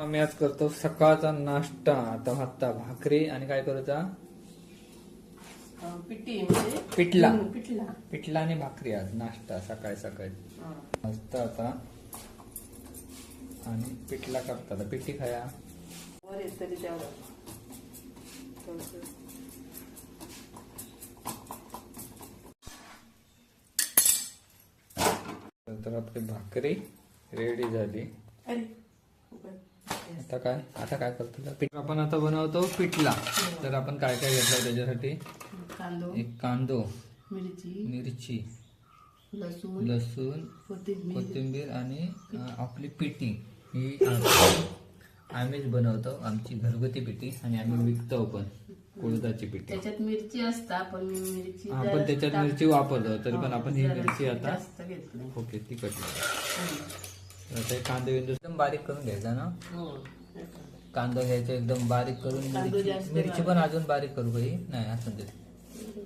आम्ही आज करतो सकाळचा नाश्ता. आता भाकरी आणि काय करूचा पिठी म्हणजे पिठला पिठला पिठला आणि भाकरी आज नाश्ता सकाळी सकाळी मस्त. आता आणि पिठला करतात पिठी खाया वर येत तरी त्यावर तर आपली भाकरी रेडी झाली. आता काय करतो पीठ आपण आता बनवतो पिठला. तर आपण काय काय घेतलं त्याच्यासाठी कांदो, एक कांदो, मिरची, लसूण, कोथिंबीर आणि आपली पिठी ही आम्हीच बनवतो. आमची घरगुती पिठी आणि आम्ही विकतो पण कुळदाची पिठी. त्याच्यात मिरची असता पण मी मिरची आपण त्याच्यात मिरची वापरतो तरी पण आपण ही मिरची आता जास्त घेतली. ओके तिखट. आता कांदे बिंदू एकदम बारीक करून घ्यायचा ना. कांदा घ्यायचा एकदम बारीक करून. मिरची पण अजून बारीक करू काही नाही असं ते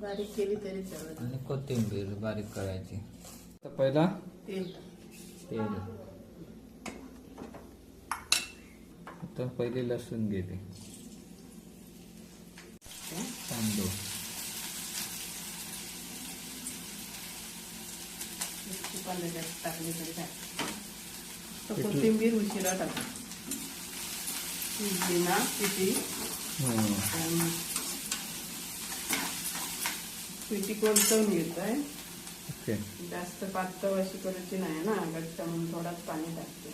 बारीक केली तरी चालत. आणि कोथिंबीर बारीक करायची. तर पहिला तेल तर पहिले लसूण घेते. कांदो टाकली तरी काय. कोथिंबीर उशिरा टाका ना पिठी. पिठी कोणतं घेत आहे. ओके जास्त पातळ अशी करायची नाही ना घट्ट म्हणून थोडाच पाणी टाकते.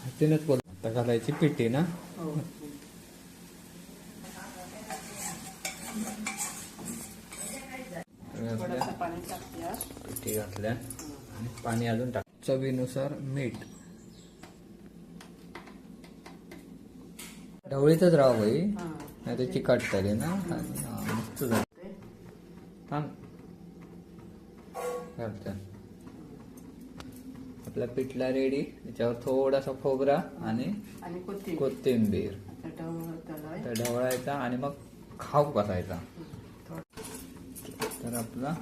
हातीनच बोल. आता घालायची पिठी ना. हो थोडंसं पाणी टाकते. पिठी घातल्या आणि पाणी अजून टाक. चवीनुसार मीठ. ढवळीतच राहा भाई नाही तर चिकट तरी ना. मस्त झालं. आपला पिठला रेडी. त्याच्यावर थोडासा खोबरा आणि कोथिंबीर तर ढवळायचा आणि मग खाऊ बसायचा. तर आपला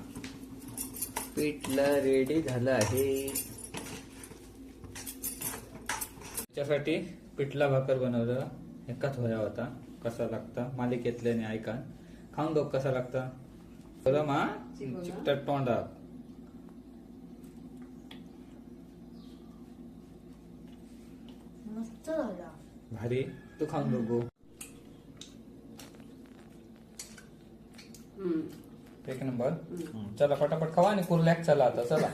पिठला रेडी झाला आहे. त्याच्यासाठी पिठला भाकर बनवला. एकाच होया होता. कसा लागता मालिकेतल्याने ऐका खाऊन बघ कसा लागता. बरं मा चिकट तोंडात. मस्त झाला भारी. तू खाऊन बघू. एक नंबर. चला पटापट खावा आणि कुर्ल्याक चला आता चला.